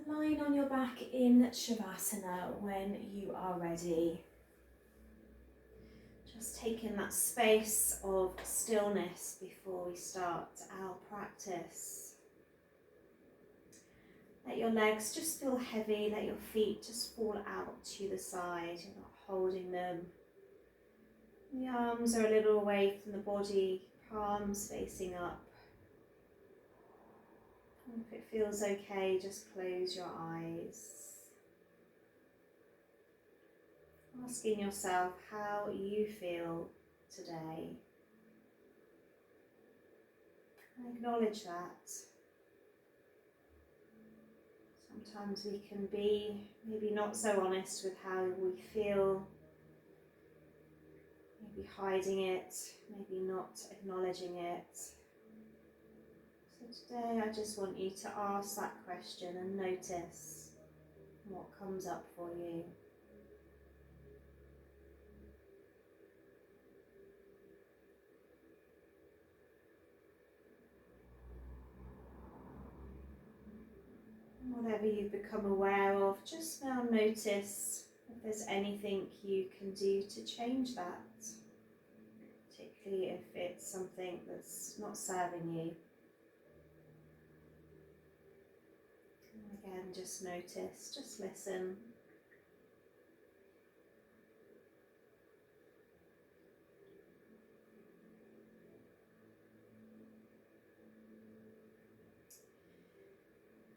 So lying on your back in Shavasana when you are ready. Just taking that space of stillness before we start our practice. Let your legs just feel heavy, let your feet just fall out to the side, you're not holding them. The arms are a little away from the body, palms facing up. And if it feels okay, just close your eyes. Asking yourself how you feel today. And acknowledge that. Sometimes we can be maybe not so honest with how we feel, maybe hiding it, maybe not acknowledging it. So today I just want you to ask that question and notice what comes up for you. Whatever you've become aware of, just now notice if there's anything you can do to change that, particularly if it's something that's not serving you. And again, just notice, just listen.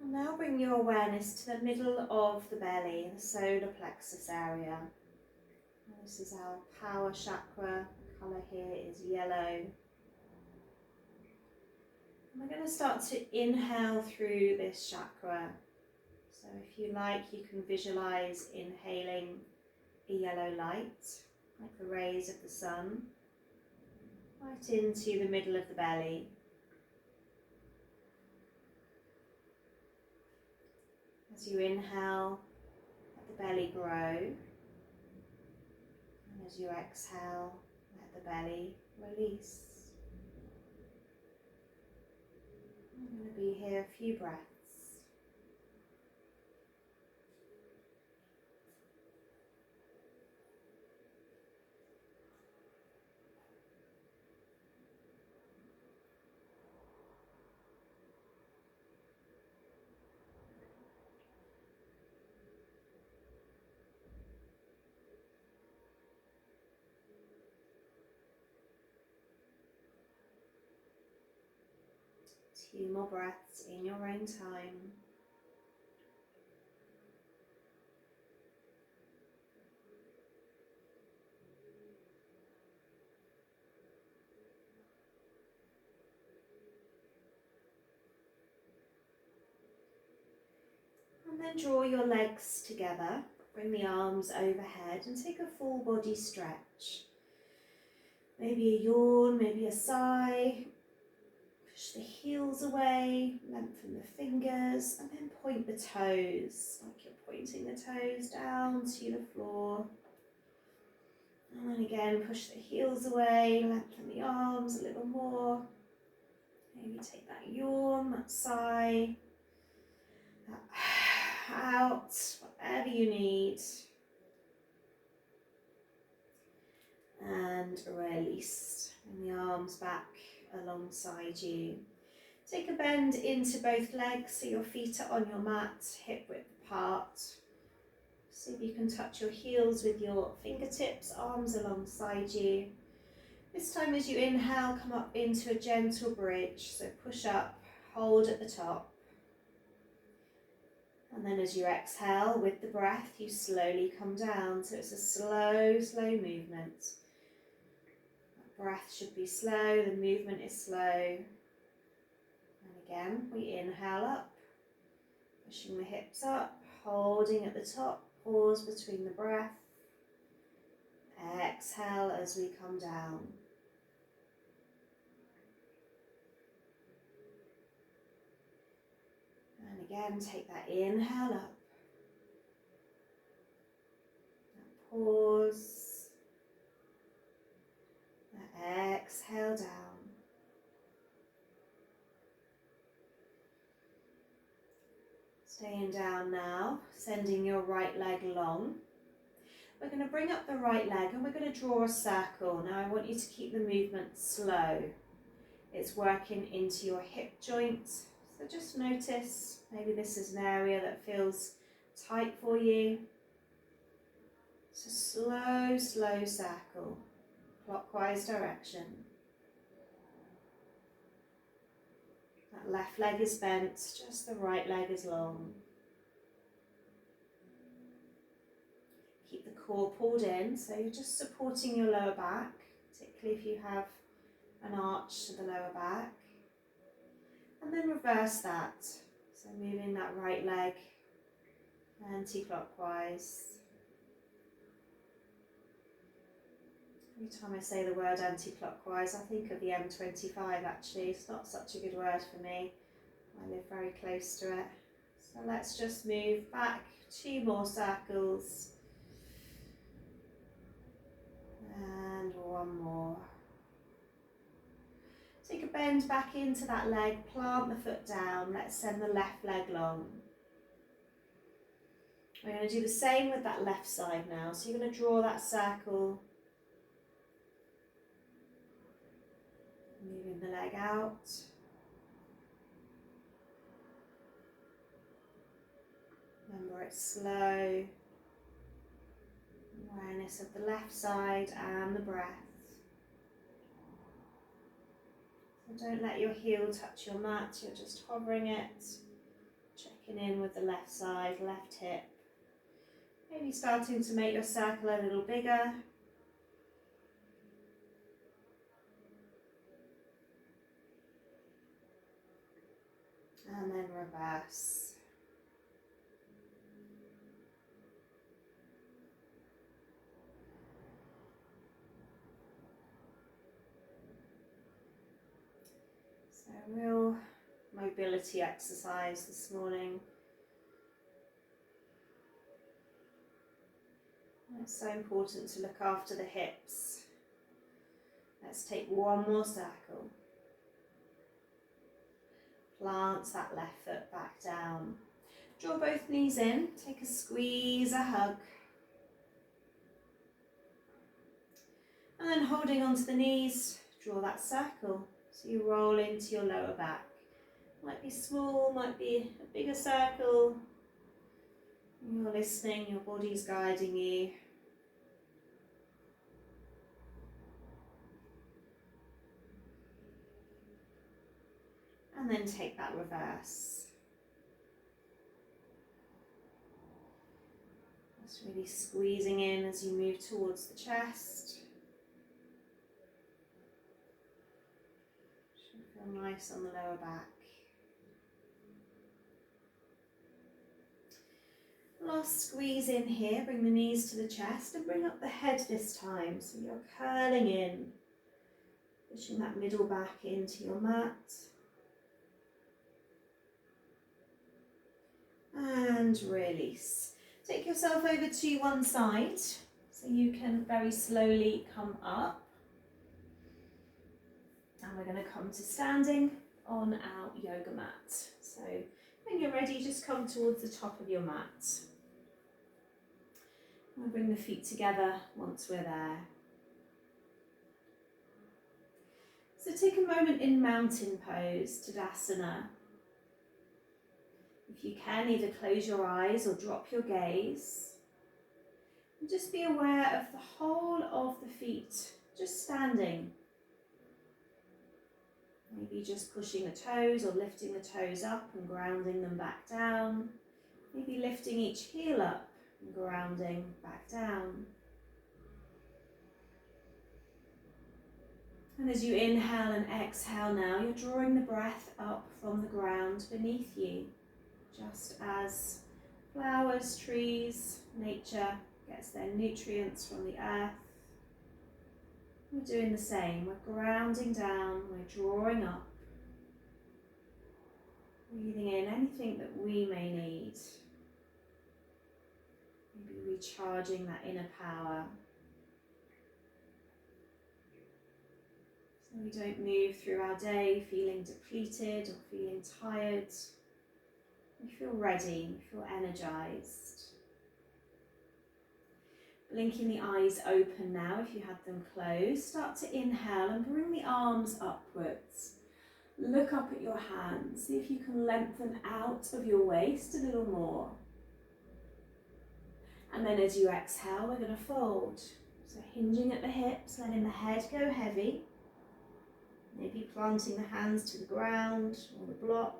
And now bring your awareness to the middle of the belly, the solar plexus area. This is our power chakra. The colour here is yellow. And we're going to start to inhale through this chakra. So if you like, you can visualize inhaling a yellow light, like the rays of the sun, right into the middle of the belly. As you inhale, let the belly grow. And as you exhale, let the belly release. I'm going to be here a few breaths. Two more breaths in your own time. And then draw your legs together, bring the arms overhead and take a full body stretch. Maybe a yawn, maybe a sigh. Push the heels away, lengthen the fingers, and then point the toes, like you're pointing the toes down to the floor. And then again, push the heels away, lengthen the arms a little more. Maybe take that yawn, that sigh, that out, whatever you need. And release. Bring the arms back alongside you. Take a bend into both legs so your feet are on your mat, hip width apart. See if you can touch your heels with your fingertips, arms alongside you. This time as you inhale, come up into a gentle bridge. So push up, hold at the top. And then as you exhale with the breath, you slowly come down. So it's a slow, slow movement. That breath should be slow, the movement is slow. And again, we inhale up, pushing the hips up, holding at the top, pause between the breath. Exhale as we come down. And again, take that inhale up. That pause. That exhale down. Staying down now, sending your right leg long. We're going to bring up the right leg and we're going to draw a circle. Now I want you to keep the movement slow. It's working into your hip joint. So just notice, maybe this is an area that feels tight for you. It's a slow, slow circle, clockwise direction. That left leg is bent, just the right leg is long. Keep the core pulled in, so you're just supporting your lower back, particularly if you have an arch to the lower back. And then reverse that, so moving that right leg anti-clockwise. Every time I say the word anti-clockwise, I think of the M25 actually. It's not such a good word for me. I live very close to it. So let's just move back 2 more circles. And 1 more. Take a bend back into that leg, plant the foot down. Let's send the left leg long. We're going to do the same with that left side now. So you're going to draw that circle. Moving the leg out. Remember, it's slow. Awareness of the left side and the breath. So don't let your heel touch your mat, you're just hovering it. Checking in with the left side, left hip. Maybe starting to make your circle a little bigger. And then reverse. So real mobility exercise this morning. It's so important to look after the hips. Let's take 1 more circle. Plant that left foot back down. Draw both knees in, take a squeeze, a hug. And then holding onto the knees, draw that circle. So you roll into your lower back. Might be small, might be a bigger circle. You're listening, your body's guiding you. And then take that reverse. Just really squeezing in as you move towards the chest. Should feel nice on the lower back. Last squeeze in here, bring the knees to the chest and bring up the head this time. So you're curling in, pushing that middle back into your mat. And release. Take yourself over to one side so you can very slowly come up. And we're going to come to standing on our yoga mat. So when you're ready, just come towards the top of your mat. We'll bring the feet together once we're there. So take a moment in mountain pose, Tadasana. If you can, either close your eyes or drop your gaze. And just be aware of the whole of the feet, just standing. Maybe just pushing the toes or lifting the toes up and grounding them back down. Maybe lifting each heel up and grounding back down. And as you inhale and exhale now, you're drawing the breath up from the ground beneath you. Just as flowers, trees, nature gets their nutrients from the earth. We're doing the same. We're grounding down, we're drawing up. Breathing in anything that we may need. Maybe recharging that inner power. So we don't move through our day feeling depleted or feeling tired. You feel ready, you feel energized. Blinking the eyes open now if you had them closed. Start to inhale and bring the arms upwards. Look up at your hands. See if you can lengthen out of your waist a little more. And then as you exhale, we're going to fold. So hinging at the hips, letting the head go heavy. Maybe planting the hands to the ground or the block.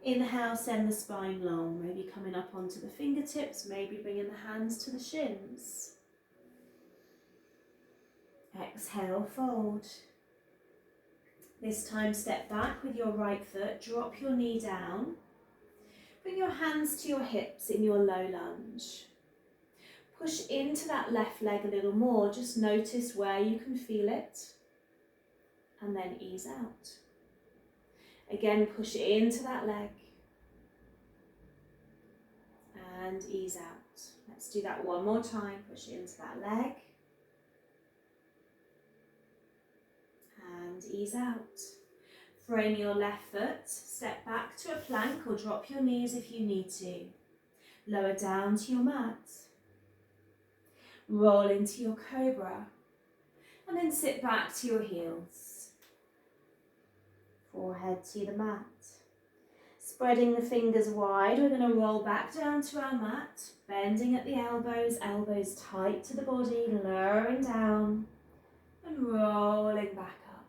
Inhale, send the spine long, maybe coming up onto the fingertips, maybe bringing the hands to the shins. Exhale, fold. This time step back with your right foot, drop your knee down. Bring your hands to your hips in your low lunge. Push into that left leg a little more, just notice where you can feel it. And then ease out. Again, push into that leg. And ease out. Let's do that one more time. Push into that leg. And ease out. Frame your left foot. Step back to a plank or drop your knees if you need to. Lower down to your mat. Roll into your cobra. And then sit back to your heels. Forehead to the mat. Spreading the fingers wide, we're going to roll back down to our mat, bending at the elbows, elbows tight to the body, lowering down and rolling back up.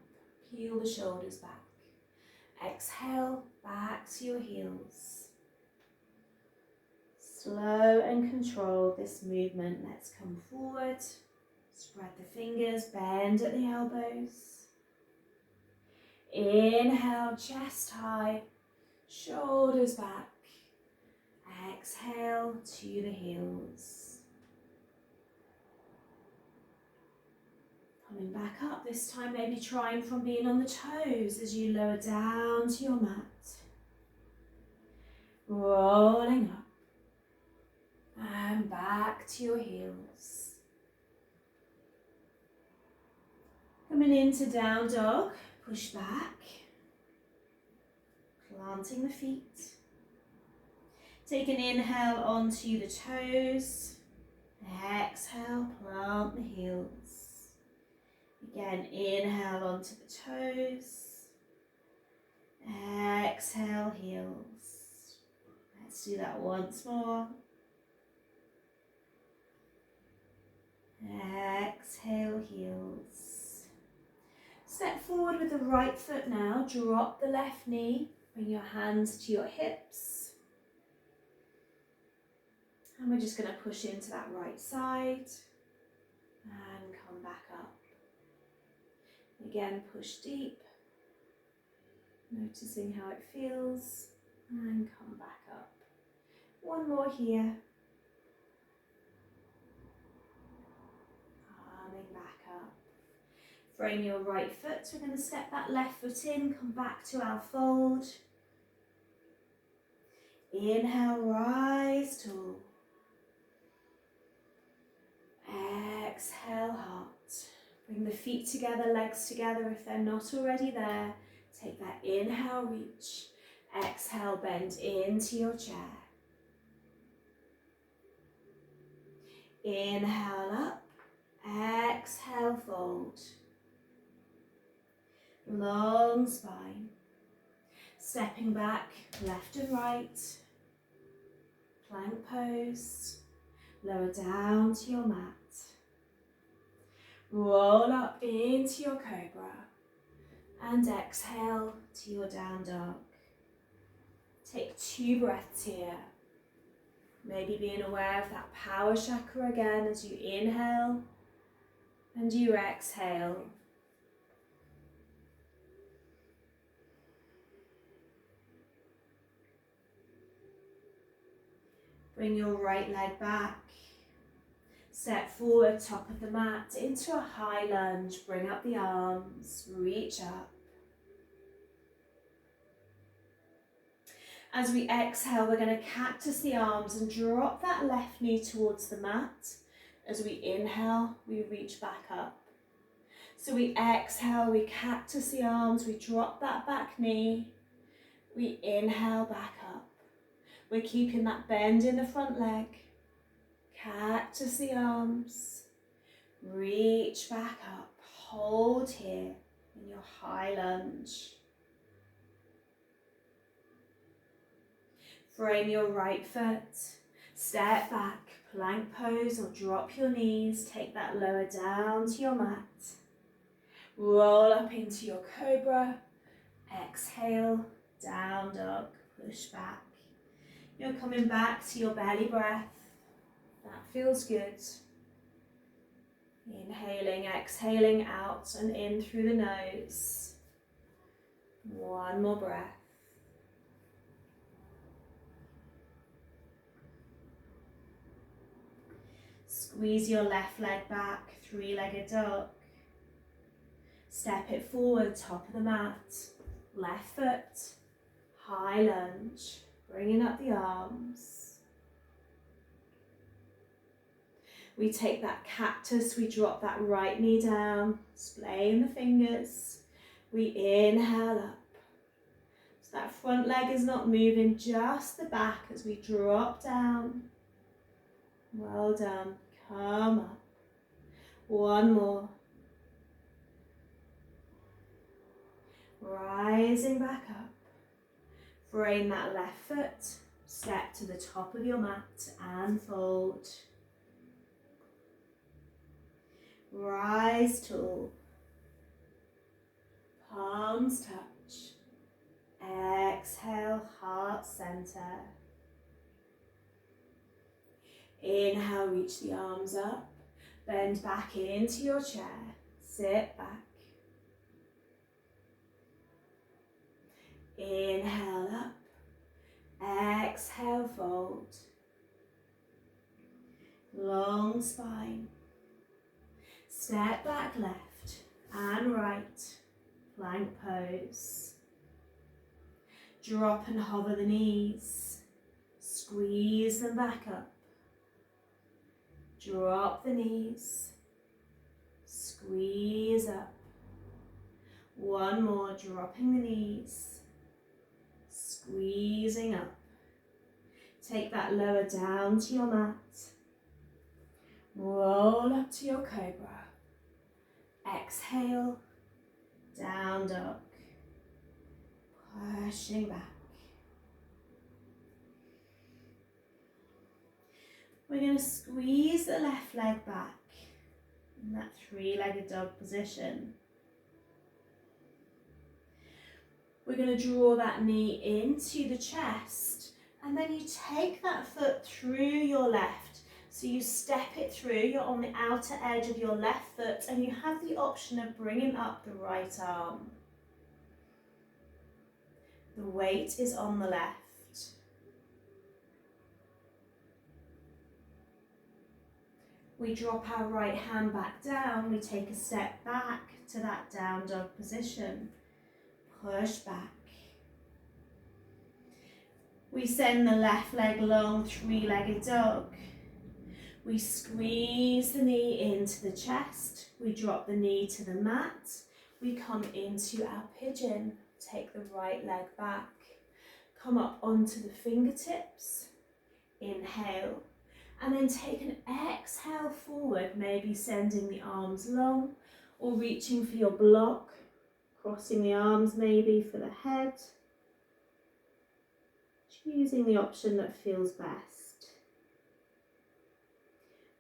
Peel the shoulders back. Exhale, back to your heels. Slow and controlled this movement. Let's come forward, spread the fingers, bend at the elbows. Inhale, chest high. Shoulders back. Exhale to the heels. Coming back up, this time maybe trying from being on the toes as you lower down to your mat. Rolling up. And back to your heels. Coming into down dog, push back. Planting the feet. Take an inhale onto the toes. Exhale, plant the heels. Again, inhale onto the toes. Exhale, heels. Let's do that once more. Exhale, heels. Step forward with the right foot now. Drop the left knee. Bring your hands to your hips. And we're just going to push into that right side. And come back up. Again, push deep. Noticing how it feels. And come back up. One more here. Coming back up. Frame your right foot. We're going to step that left foot in. Come back to our fold. Inhale, rise tall. Exhale, heart. Bring the feet together, legs together if they're not already there. Take that inhale, reach. Exhale, bend into your chair. Inhale up. Exhale, fold. Long spine. Stepping back, left and right. Plank pose. Lower down to your mat. Roll up into your cobra. And exhale to your down dog. Take 2 breaths here. Maybe being aware of that power chakra again as you inhale and you exhale. Bring your right leg back. Step forward, top of the mat, into a high lunge. Bring up the arms, reach up. As we exhale, we're going to cactus the arms and drop that left knee towards the mat. As we inhale, we reach back up. So we exhale, we cactus the arms, we drop that back knee. We inhale back up. We're keeping that bend in the front leg. Cactus the arms. Reach back up. Hold here in your high lunge. Frame your right foot. Step back, plank pose, or drop your knees. Take that lower down to your mat. Roll up into your cobra. Exhale, down dog, push back. You're coming back to your belly breath. That feels good. Inhaling, exhaling out and in through the nose. One more breath. Squeeze your left leg back, three-legged dog. Step it forward, top of the mat. Left foot, high lunge, bringing up the arms. We take that cactus, we drop that right knee down, splaying the fingers. We inhale up. So that front leg is not moving, just the back as we drop down. Well done. Come up. One more. Rising back up. Frame that left foot. Step to the top of your mat and fold. Rise tall. Palms touch. Exhale, heart center. Inhale, reach the arms up. Bend back into your chair. Sit back. Inhale up. Exhale, fold. Long spine. Step back left and right. Plank pose. Drop and hover the knees. Squeeze them back up. Drop the knees. Squeeze up. One more, dropping the knees. Squeezing up. Take that lower down to your mat. Roll up to your cobra. Exhale, down dog. Pushing back. We're going to squeeze the left leg back in that three-legged dog position. We're going to draw that knee into the chest, and then you take that foot through your left. So you step it through, you're on the outer edge of your left foot, and you have the option of bringing up the right arm. The weight is on the left. We drop our right hand back down, we take a step back to that down dog position. Push back. We send the left leg long, three-legged dog. We squeeze the knee into the chest. We drop the knee to the mat. We come into our pigeon. Take the right leg back. Come up onto the fingertips. Inhale. And then take an exhale forward, maybe sending the arms long or reaching for your block. Crossing the arms maybe for the head. Choosing the option that feels best.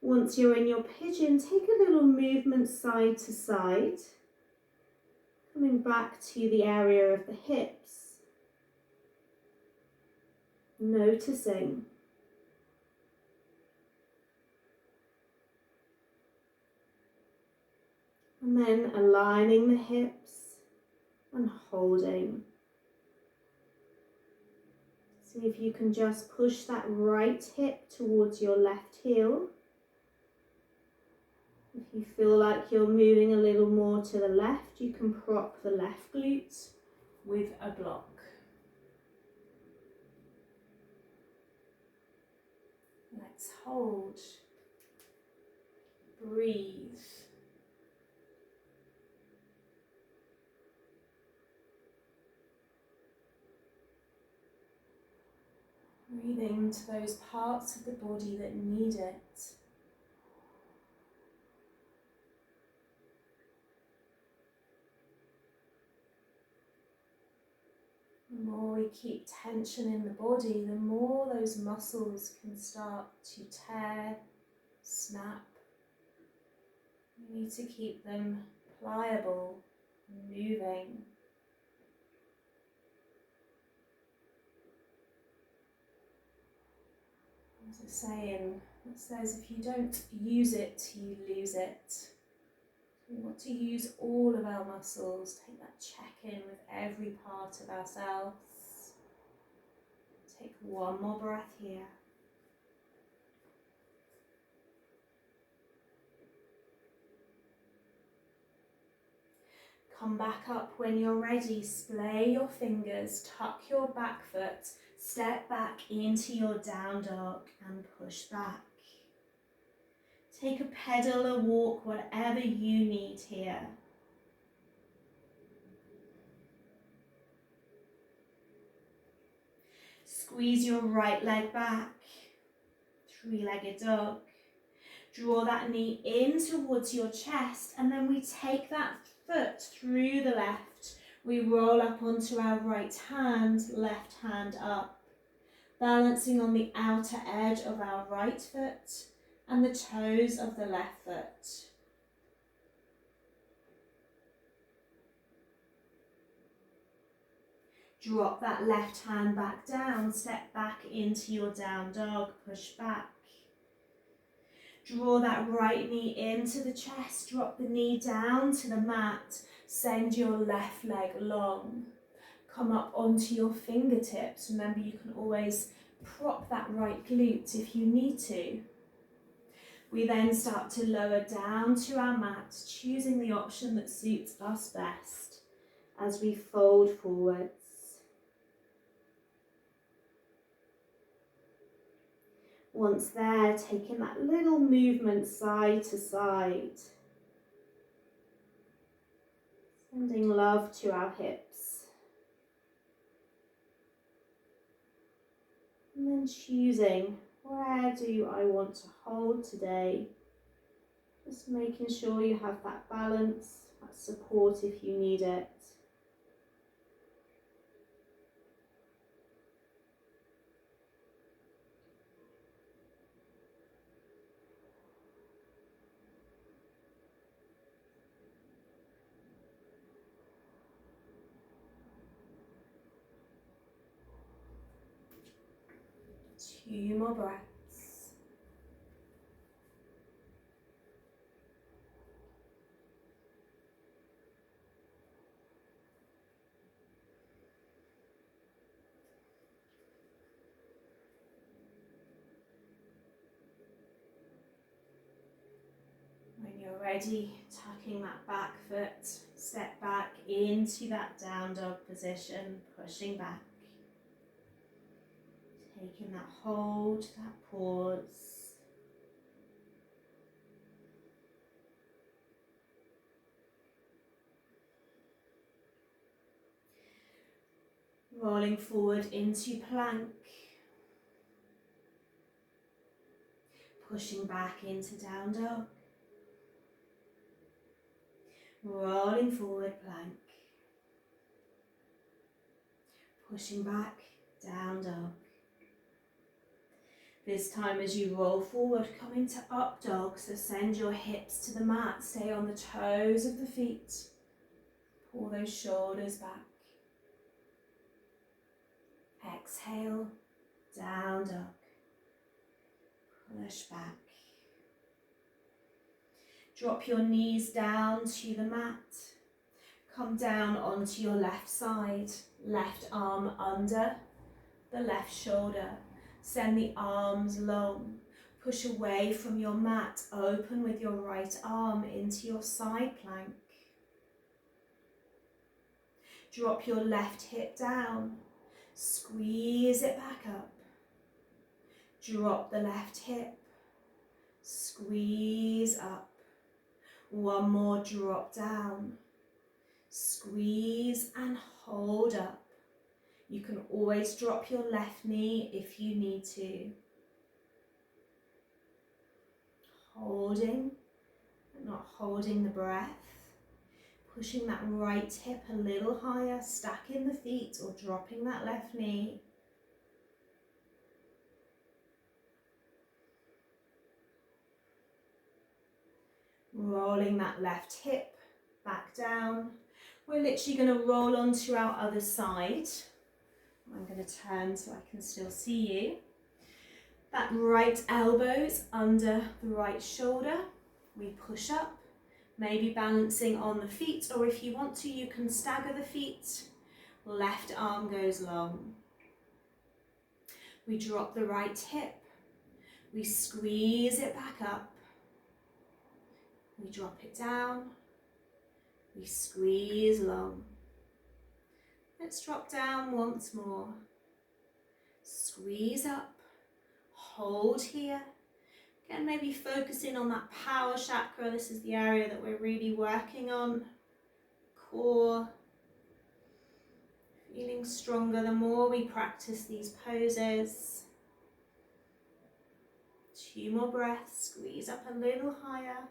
Once you're in your pigeon, take a little movement side to side. Coming back to the area of the hips. Noticing. And then aligning the hips and holding. See if you can just push that right hip towards your left heel. If you feel like you're moving a little more to the left, you can prop the left glute with a block. Let's hold. Breathe. Breathing to those parts of the body that need it. The more we keep tension in the body, the more those muscles can start to tear, snap. We need to keep them pliable, moving. There's a saying that says if you don't use it, you lose it. We want to use all of our muscles, take that check-in with every part of ourselves. Take one more breath here. Come back up when you're ready. Splay your fingers, tuck your back foot, step back into your down dog and push back. Take a pedal, a walk, whatever you need here. Squeeze your right leg back, three-legged dog. Draw that knee in towards your chest, and then we take that foot through the left. We roll up onto our right hand, left hand up, balancing on the outer edge of our right foot and the toes of the left foot. Drop that left hand back down, step back into your down dog, push back. Draw that right knee into the chest, drop the knee down to the mat, send your left leg long. Come up onto your fingertips. Remember, you can always prop that right glute if you need to. We then start to lower down to our mat, choosing the option that suits us best as we fold forwards. Once there, taking that little movement side to side. Sending love to our hips. And then choosing, where do I want to hold today? Just making sure you have that balance, that support if you need it. Two more breaths. When you're ready, tucking that back foot, step back into that down dog position, pushing back. Taking that hold, that pause. Rolling forward into plank. Pushing back into down dog. Rolling forward, plank. Pushing back, down dog. This time as you roll forward, come into up dog, so send your hips to the mat, stay on the toes of the feet. Pull those shoulders back. Exhale, down dog. Push back. Drop your knees down to the mat. Come down onto your left side, left arm under the left shoulder. Send the arms long. Push away from your mat, open with your right arm into your side plank. Drop your left hip down. Squeeze it back up. Drop the left hip. Squeeze up. One more, drop down. Squeeze and hold up. You can always drop your left knee if you need to. Holding, but not holding the breath. Pushing that right hip a little higher, stacking the feet or dropping that left knee. Rolling that left hip back down. We're literally going to roll onto our other side. I'm going to turn so I can still see you. That right elbow's under the right shoulder. We push up, maybe balancing on the feet, or if you want to, you can stagger the feet. Left arm goes long. We drop the right hip. We squeeze it back up. We drop it down. We squeeze long. Let's drop down once more. Squeeze up. Hold here. Again, maybe focusing on that power chakra. This is the area that we're really working on. Core. Feeling stronger the more we practice these poses. 2 more breaths. Squeeze up a little higher.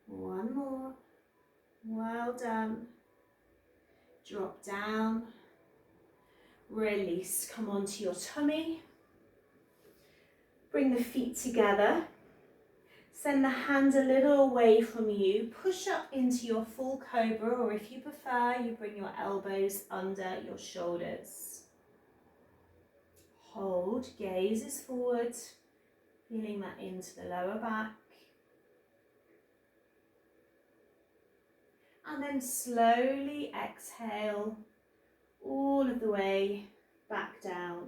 1 more. Well done. Drop down. Release. Come onto your tummy. Bring the feet together. Send the hands a little away from you. Push up into your full cobra, or if you prefer, you bring your elbows under your shoulders. Hold, gaze is forward, feeling that into the lower back. And then slowly exhale all of the way back down.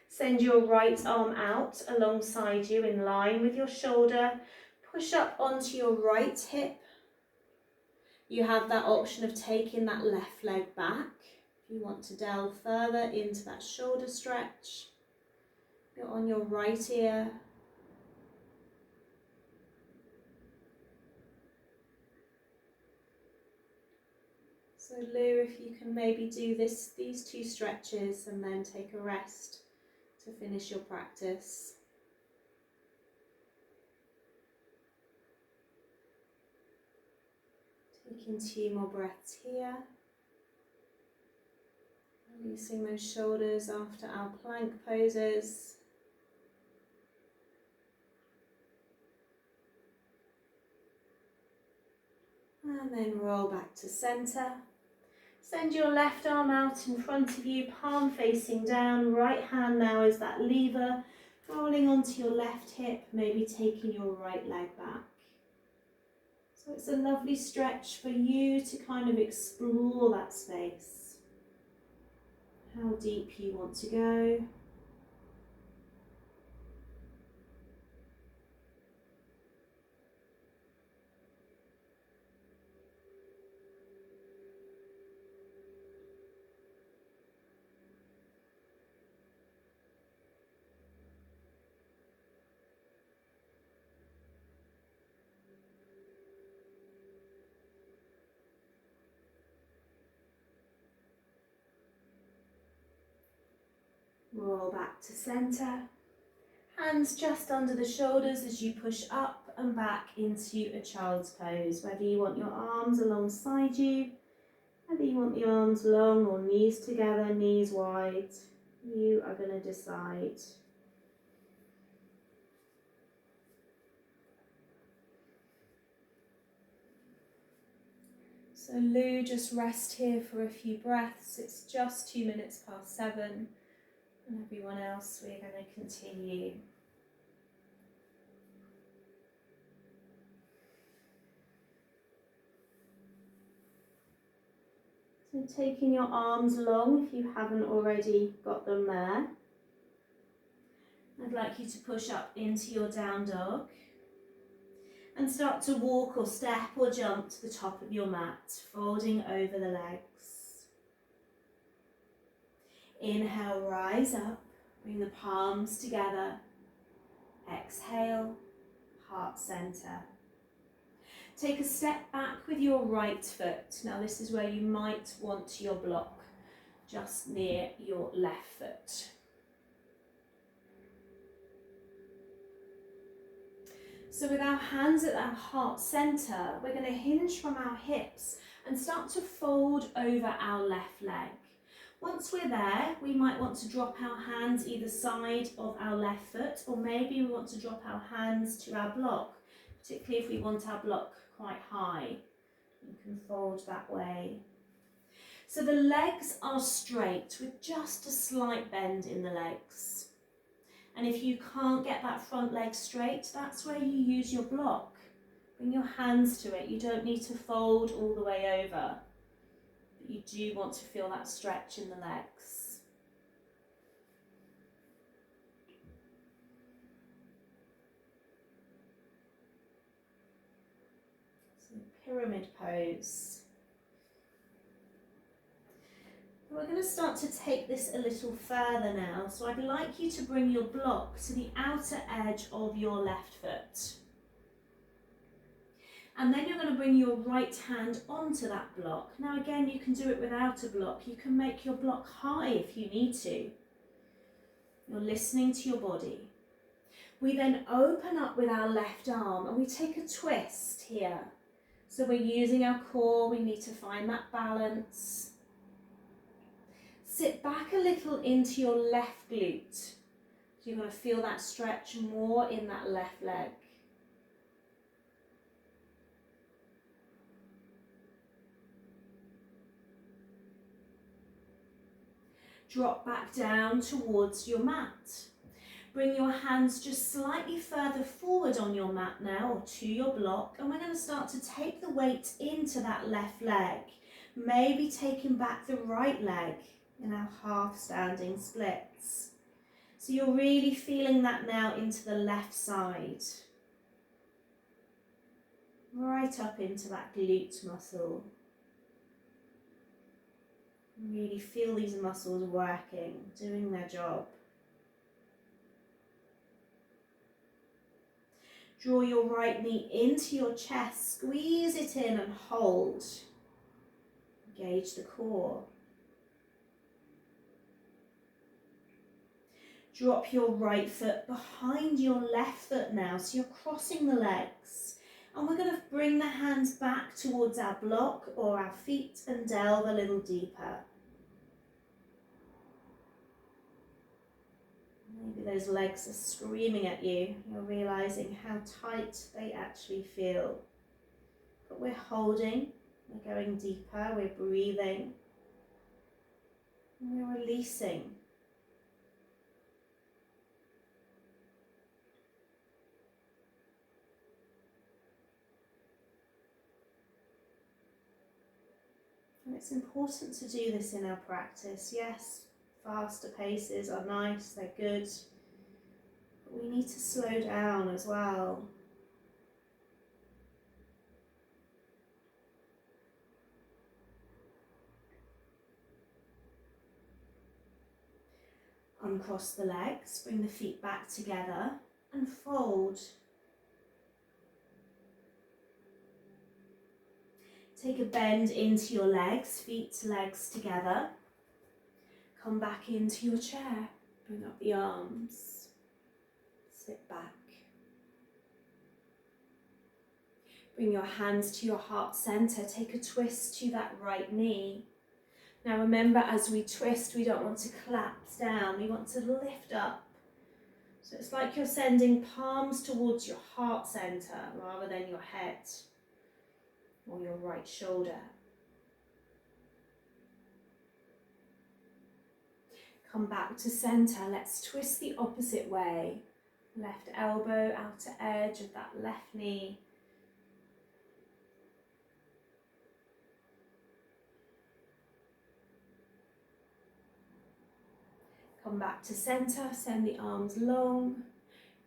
Send your right arm out alongside you in line with your shoulder. Push up onto your right hip. You have that option of taking that left leg back. If you want to delve further into that shoulder stretch. You're on your right ear. So Lou, if you can maybe do these 2 stretches and then take a rest to finish your practice. Taking 2 more breaths here. Releasing those shoulders after our plank poses. And then roll back to center. Send your left arm out in front of you, palm facing down. Right hand now is that lever, rolling onto your left hip, maybe taking your right leg back. So it's a lovely stretch for you to kind of explore that space. How deep you want to go. Roll back to center. Hands just under the shoulders as you push up and back into a child's pose. Whether you want your arms alongside you, whether you want the arms long or knees together, knees wide, you are going to decide. So Lou, just rest here for a few breaths. It's just 2 minutes past 7. And everyone else, we're going to continue. So taking your arms long if you haven't already got them there. I'd like you to push up into your down dog. And start to walk or step or jump to the top of your mat, folding over the legs. Inhale, rise up, bring the palms together. Exhale, heart center. Take a step back with your right foot. Now this is where you might want your block just near your left foot. So with our hands at our heart centre, we're going to hinge from our hips and start to fold over our left leg. Once we're there, we might want to drop our hands either side of our left foot, or maybe we want to drop our hands to our block, particularly if we want our block quite high. You can fold that way. So the legs are straight with just a slight bend in the legs. And if you can't get that front leg straight, that's where you use your block. Bring your hands to it. You don't need to fold all the way over, but you do want to feel that stretch in the legs. So pyramid pose. We're going to start to take this a little further now, so I'd like you to bring your block to the outer edge of your left foot. And then you're going to bring your right hand onto that block. Now again, you can do it without a block. You can make your block high if you need to. You're listening to your body. We then open up with our left arm and we take a twist here. So we're using our core, we need to find that balance. Sit back a little into your left glute. So you're going to feel that stretch more in that left leg. Drop back down towards your mat. Bring your hands just slightly further forward on your mat now, or to your block, and we're going to start to take the weight into that left leg. Maybe taking back the right leg in our half standing splits. So you're really feeling that now into the left side. Right up into that glute muscle. Really feel these muscles working, doing their job. Draw your right knee into your chest, squeeze it in and hold. Engage the core. Drop your right foot behind your left foot now, so you're crossing the legs. And we're going to bring the hands back towards our block or our feet and delve a little deeper. Maybe those legs are screaming at you. You're realizing how tight they actually feel. But we're holding, we're going deeper, we're breathing, and we're releasing. And it's important to do this in our practice. Yes, faster paces are nice, they're good, but we need to slow down as well. Uncross the legs, bring the feet back together and fold. Take a bend into your legs, feet, legs together. Come back into your chair, bring up the arms, sit back. Bring your hands to your heart centre, take a twist to that right knee. Now remember, as we twist, we don't want to collapse down, we want to lift up. So it's like you're sending palms towards your heart centre rather than your head or your right shoulder. Come back to centre, let's twist the opposite way. Left elbow, outer edge of that left knee. Come back to centre, send the arms long.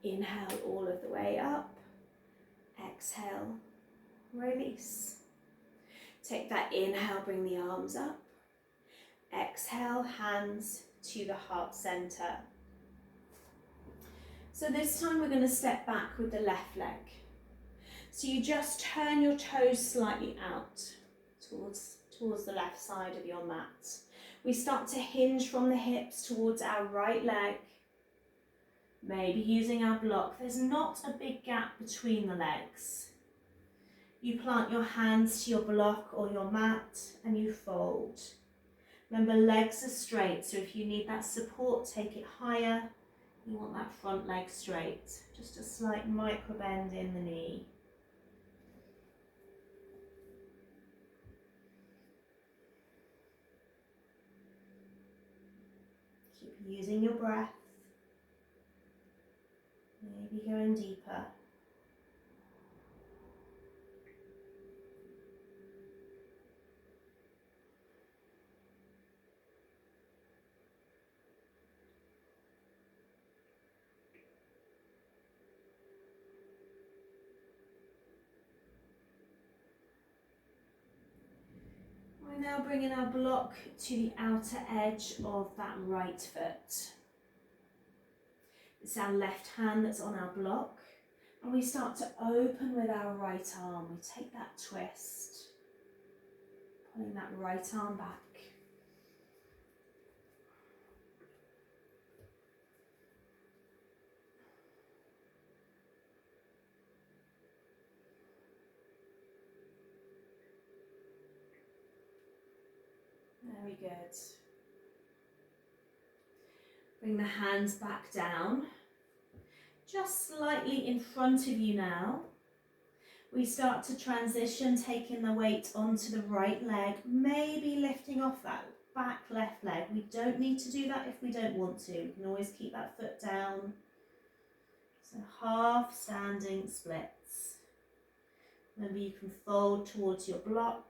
Inhale all of the way up. Exhale, release. Take that inhale, bring the arms up. Exhale, hands to the heart centre. So this time we're going to step back with the left leg. So you just turn your toes slightly out towards the left side of your mat. We start to hinge from the hips towards our right leg, maybe using our block. There's not a big gap between the legs. You plant your hands to your block or your mat and you fold. Remember, legs are straight, so if you need that support, take it higher. You want that front leg straight. Just a slight micro bend in the knee. Keep using your breath. Maybe going deeper. We're now bringing our block to the outer edge of that right foot. It's our left hand that's on our block, and we start to open with our right arm. We take that twist, pulling that right arm back. Very good. Bring the hands back down, just slightly in front of you now. We start to transition, taking the weight onto the right leg, maybe lifting off that back left leg. We don't need to do that if we don't want to. We can always keep that foot down. So half standing splits. Remember, you can fold towards your block.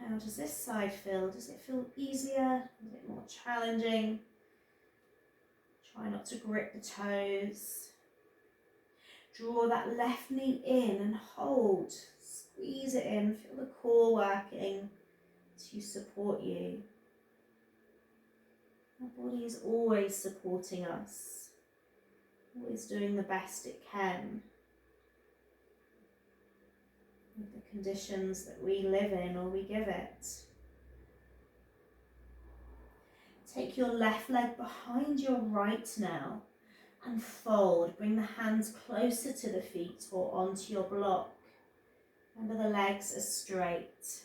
How does this side feel? Does it feel easier? Is it more challenging? Try not to grip the toes. Draw that left knee in and hold. Squeeze it in. Feel the core working to support you. Our body is always supporting us, always doing the best it can with the conditions that we live in or we give it. Take your left leg behind your right now and fold. Bring the hands closer to the feet or onto your block. Remember, the legs are straight.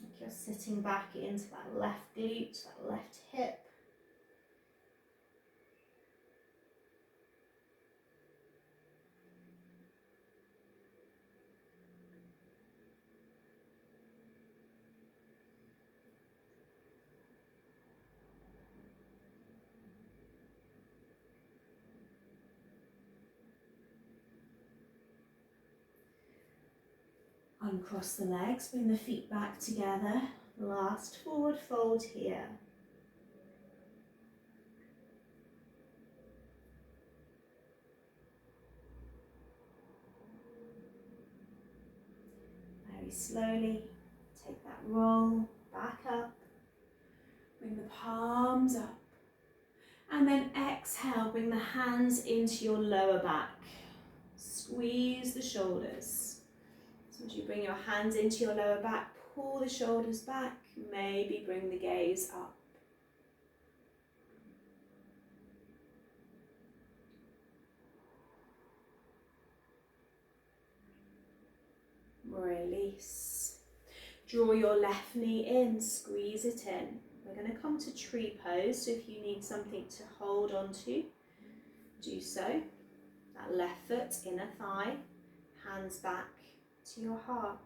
Like you're sitting back into that left glute, that left hip. Uncross the legs, bring the feet back together. Last forward fold here. Very slowly, take that roll back up. Bring the palms up. And then exhale, bring the hands into your lower back. Squeeze the shoulders. So as you bring your hands into your lower back, pull the shoulders back, maybe bring the gaze up. Release. Draw your left knee in, squeeze it in. We're going to come to tree pose, so if you need something to hold on to, do so. That left foot, inner thigh, hands back to your heart.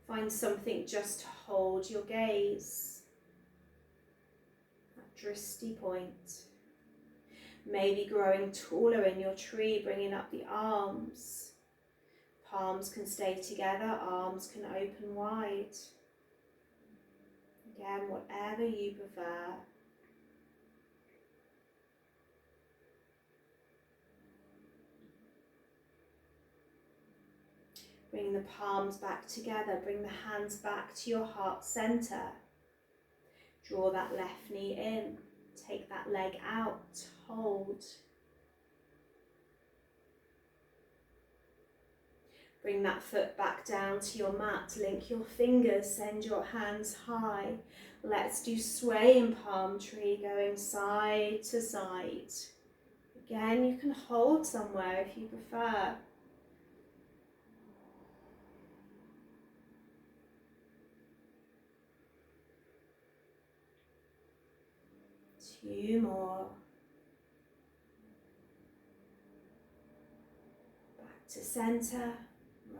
Find something just to hold your gaze. That drishti point. Maybe growing taller in your tree, bringing up the arms. Palms can stay together, arms can open wide. Again, whatever you prefer. Bring the palms back together, bring the hands back to your heart center. Draw that left knee in. Take that leg out, hold. Bring that foot back down to your mat, link your fingers, send your hands high. Let's do swaying palm tree, going side to side. Again, you can hold somewhere if you prefer. 2 more. Back to center.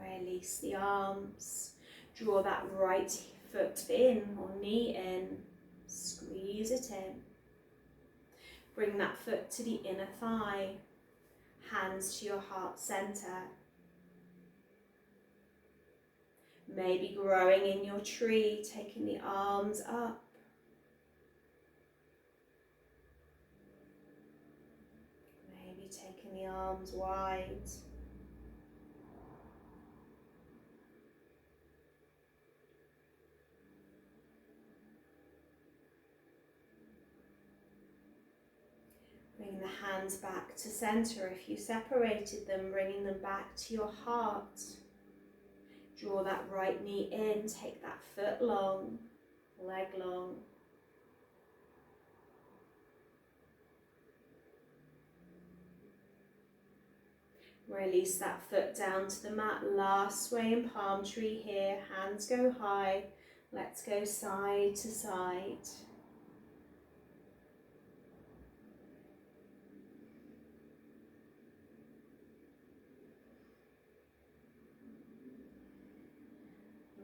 Release the arms. Draw that right foot in or knee in. Squeeze it in. Bring that foot to the inner thigh. Hands to your heart center. Maybe growing in your tree, taking the arms up. Maybe taking the arms wide. Bring the hands back to center. If you separated them, bringing them back to your heart. Draw that right knee in, take that foot long, leg long. Release that foot down to the mat. Last swaying palm tree here. Hands go high. Let's go side to side.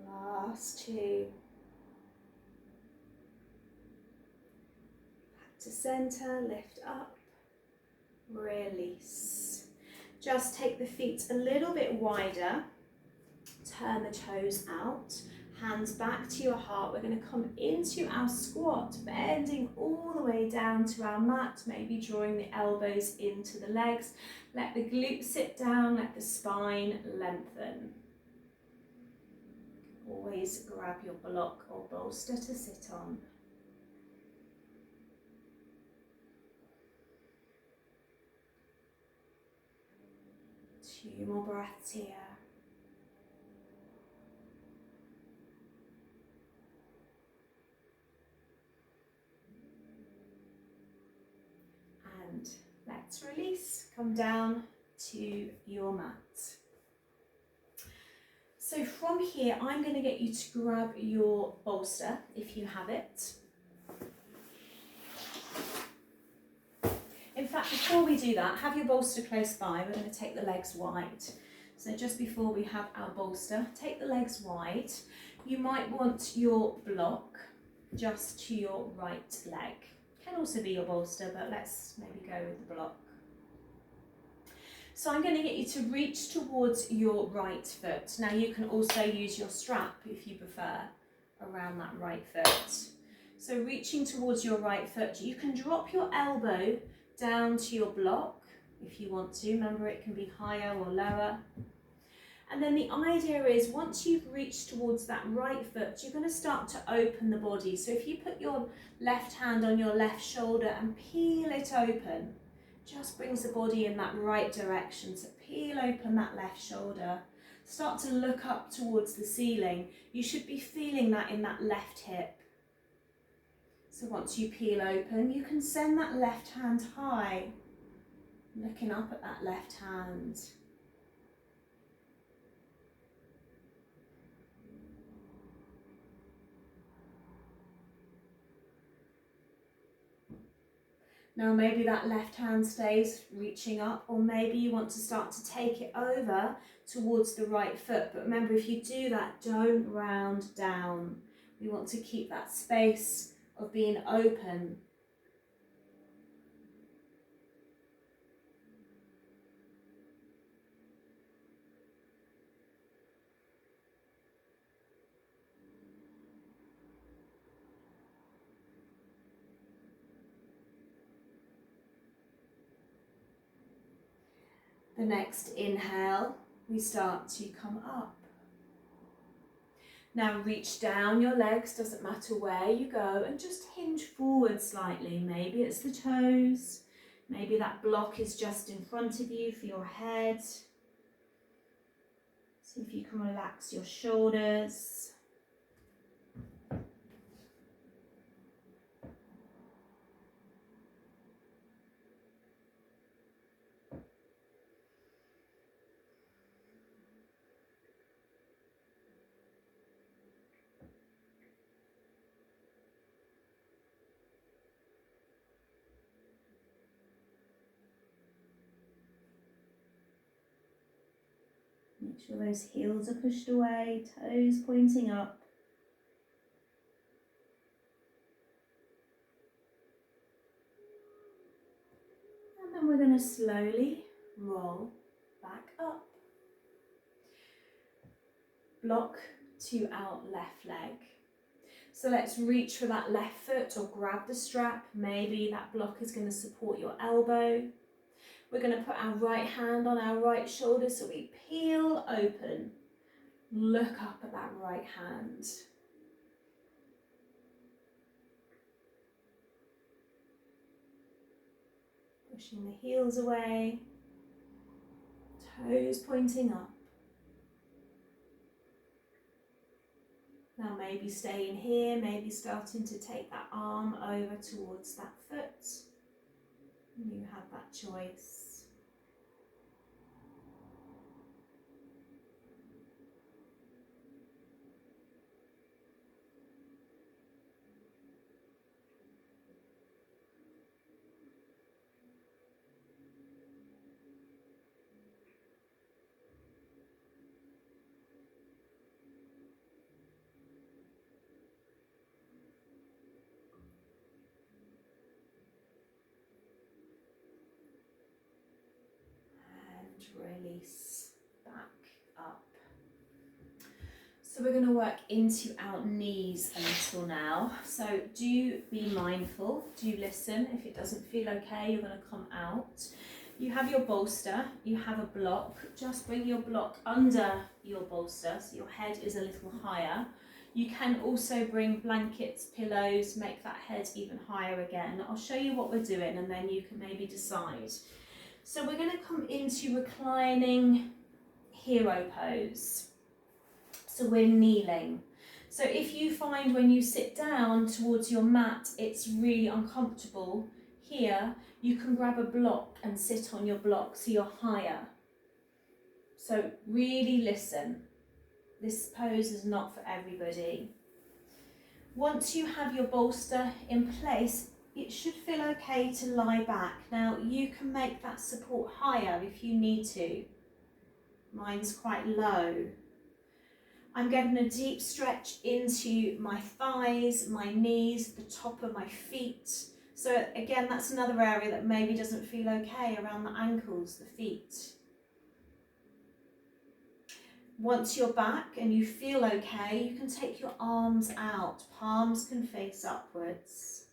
Last 2. Back to center, lift up, release. Just take the feet a little bit wider, turn the toes out, hands back to your heart. We're going to come into our squat, bending all the way down to our mat, maybe drawing the elbows into the legs. Let the glutes sit down, let the spine lengthen. Always grab your block or bolster to sit on. 2 more breaths here. And let's release. Come down to your mat. So from here, I'm going to get you to grab your bolster, if you have it. In fact, before we do that, have your bolster close by. We're going to take the legs wide. So just before we have our bolster, take the legs wide. You might want your block just to your right leg. Can also be your bolster, but let's maybe go with the block. So I'm going to get you to reach towards your right foot. Now you can also use your strap if you prefer around that right foot. So reaching towards your right foot, you can drop your elbow down to your block if you want to. Remember, it can be higher or lower. And then the idea is once you've reached towards that right foot, you're going to start to open the body. So if you put your left hand on your left shoulder and peel it open, just brings the body in that right direction. So peel open that left shoulder. Start to look up towards the ceiling. You should be feeling that in that left hip. So once you peel open, you can send that left hand high, looking up at that left hand. Now maybe that left hand stays reaching up, or maybe you want to start to take it over towards the right foot. But remember, if you do that, don't round down. We want to keep that space of being open. The next inhale, we start to come up. Now reach down your legs, doesn't matter where you go, and just hinge forward slightly. Maybe it's the toes, maybe that block is just in front of you for your head. See if you can relax your shoulders. Make sure those heels are pushed away, toes pointing up. And then we're going to slowly roll back up. Block to our left leg. So let's reach for that left foot or grab the strap. Maybe that block is going to support your elbow. We're going to put our right hand on our right shoulder so we peel open. Look up at that right hand. Pushing the heels away, toes pointing up. Now maybe staying here, maybe starting to take that arm over towards that foot. You have that choice. Release back up. So we're going to work into our knees a little now. So do be mindful, do listen. If it doesn't feel okay, you're going to come out. You have your bolster, you have a block. Just bring your block under your bolster so your head is a little higher. You can also bring blankets, pillows, make that head even higher again. I'll show you what we're doing and then you can maybe decide. So we're going to come into reclining hero pose. So we're kneeling. So if you find when you sit down towards your mat, it's really uncomfortable, here you can grab a block and sit on your block so you're higher. So really listen. This pose is not for everybody. Once you have your bolster in place, it should feel okay to lie back. Now you can make that support higher if you need to. Mine's quite low. I'm getting a deep stretch into my thighs, my knees, the top of my feet. So again, that's another area that maybe doesn't feel okay, around the ankles, the feet. Once you're back and you feel okay, you can take your arms out. Palms can face upwards.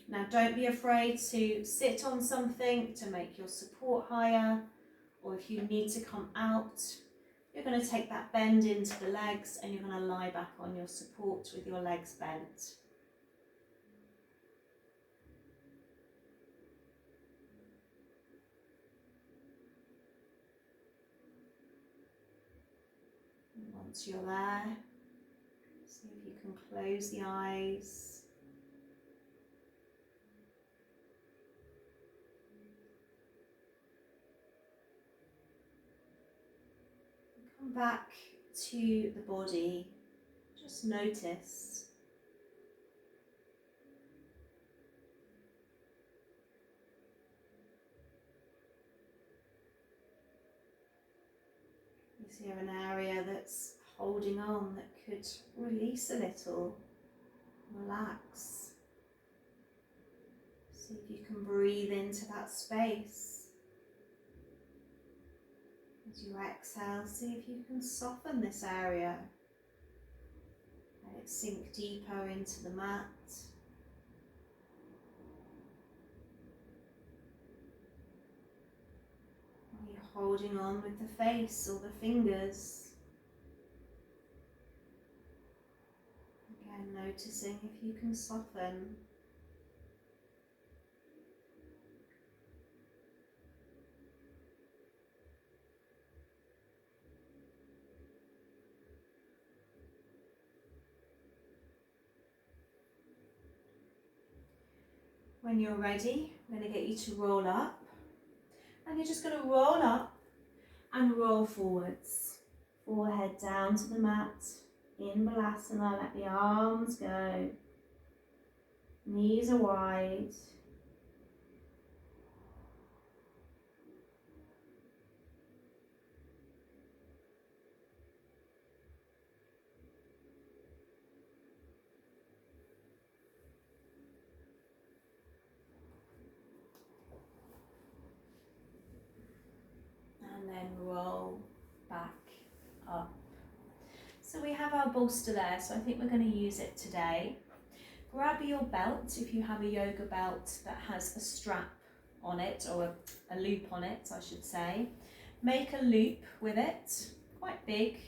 Now don't be afraid to sit on something to make your support higher, or if you need to come out, you're going to take that bend into the legs and you're going to lie back on your support with your legs bent. And once you're there, see if you can close the eyes. Come back to the body, just notice. Is there an area that's holding on that could release a little? Relax. See if you can breathe into that space. As you exhale, see if you can soften this area. Let it sink deeper into the mat. Are you holding on with the face or the fingers? noticing if you can soften. When you're ready, I'm going to get you to roll up, and you're just going to roll up and roll forwards. Forehead down to the mat, in Balasana, let the arms go, knees are wide. And then roll back up. So we have our bolster there, so I think we're going to use it today. Grab your belt if you have a yoga belt that has a strap on it, or a loop on it, I should say. Make a loop with it, quite big.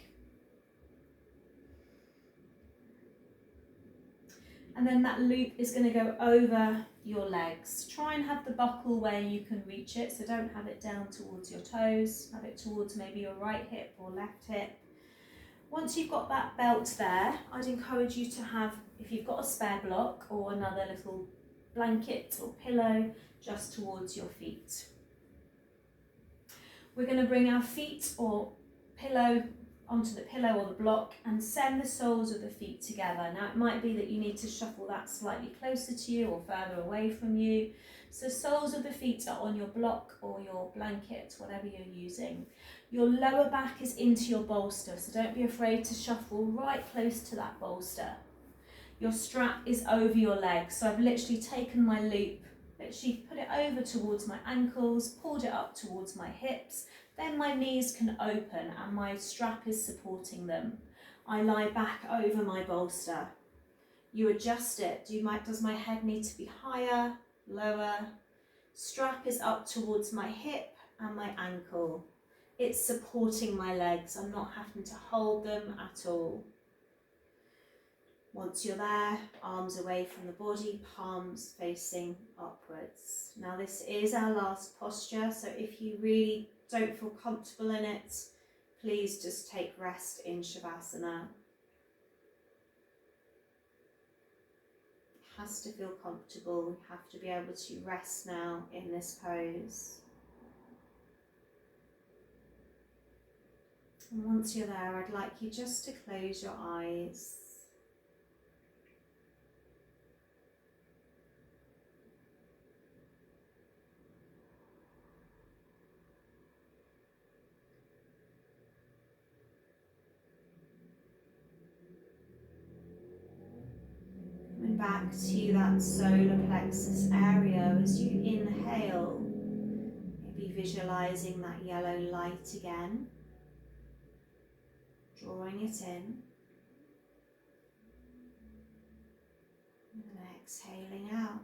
And then that loop is going to go over your legs. Try and have the buckle where you can reach it, so don't have it down towards your toes, have it towards maybe your right hip or left hip. Once you've got that belt there, I'd encourage you to have, if you've got a spare block or another little blanket or pillow, just towards your feet. We're going to bring our feet or pillow onto the pillow or the block and send the soles of the feet together. Now it might be that you need to shuffle that slightly closer to you or further away from you. So soles of the feet are on your block or your blanket, whatever you're using. Your lower back is into your bolster, so don't be afraid to shuffle right close to that bolster. Your strap is over your legs, so I've literally taken my loop, literally put it over towards my ankles, pulled it up towards my hips, then my knees can open and my strap is supporting them. I lie back over my bolster. You adjust it. Does my head need to be higher, lower? Strap is up towards my hip and my ankle. It's supporting my legs. I'm not having to hold them at all. Once you're there, arms away from the body, palms facing upwards. Now this is our last posture, so if you really don't feel comfortable in it, please just take rest in Shavasana. It has to feel comfortable. We have to be able to rest now in this pose. And once you're there, I'd like you just to close your eyes. Back to that solar plexus area as you inhale, maybe visualizing that yellow light again, drawing it in, and then exhaling out.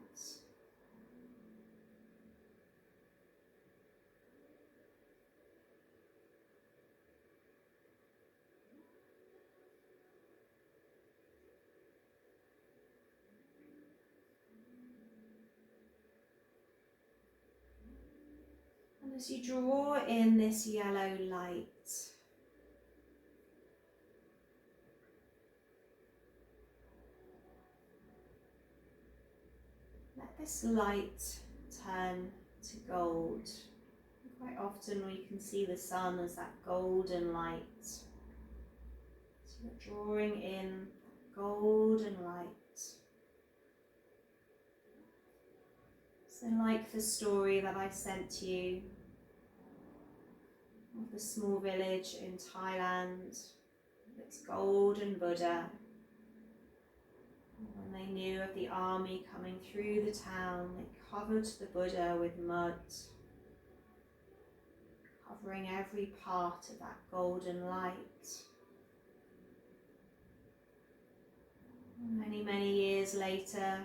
And as you draw in this yellow light, let this light turn to gold. Quite often we can see the sun as that golden light. So you're drawing in golden light. So like the story that I sent you of the small village in Thailand, its golden Buddha. When they knew of the army coming through the town, they covered the Buddha with mud, covering every part of that golden light. Many, many years later,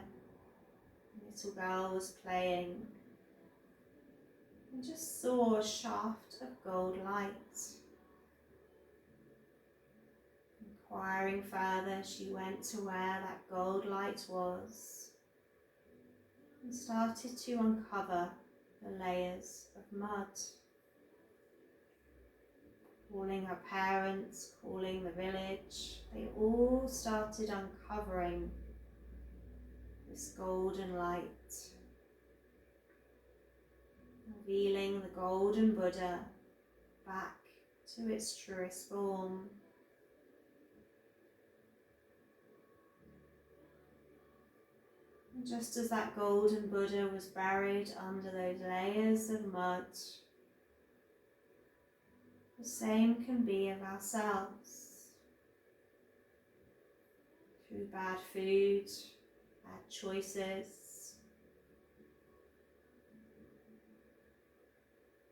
a little girl was playing and just saw a shaft of gold light. And Inquiring further, she went to where that gold light was and started to uncover the layers of mud. Calling her parents, calling the village, they all started uncovering this golden light, revealing the golden Buddha back to its truest form. And just as that golden Buddha was buried under those layers of mud, the same can be of ourselves. Through bad food, bad choices,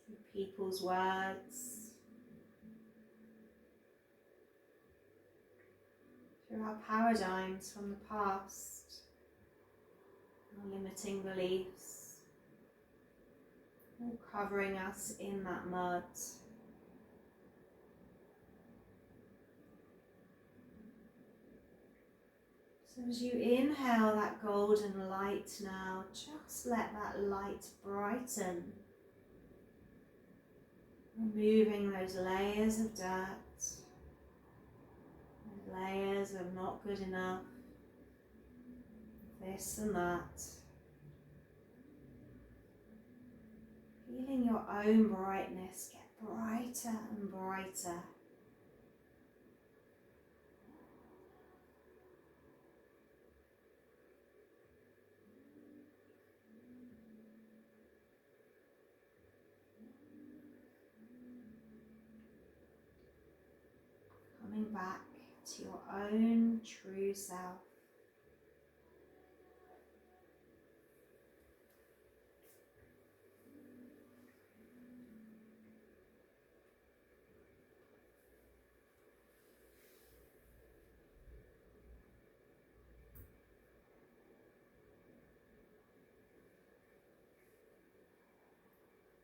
through people's words, through our paradigms from the past, our limiting beliefs, all covering us in that mud. So as you inhale that golden light now, just let that light brighten, removing those layers of dirt, those layers of not good enough, this and that. Feeling your own brightness get brighter and brighter. Coming back to your own true self.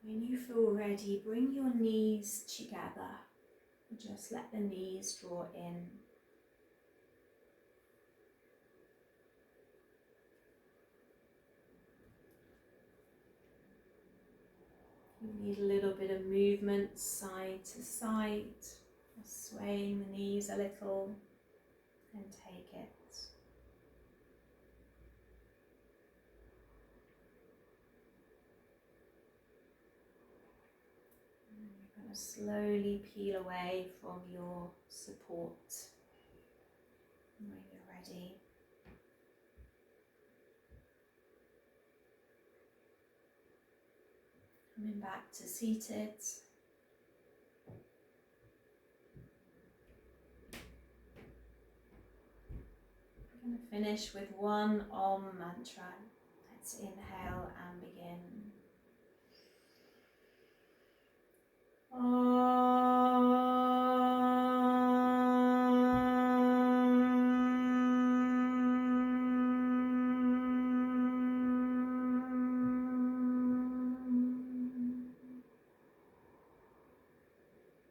When you feel ready, bring your knees together. Just let the knees draw in. You need a little bit of movement side to side, just swaying the knees a little, and take it. And you're going to slowly peel away from your support when you're ready. Coming back to seated. We're going to finish with one Om mantra. Let's inhale and begin.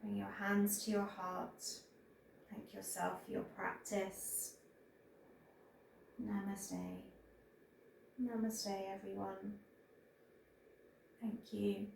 Bring your hands to your heart. Thank yourself for your practice. Namaste. Namaste, everyone. Thank you.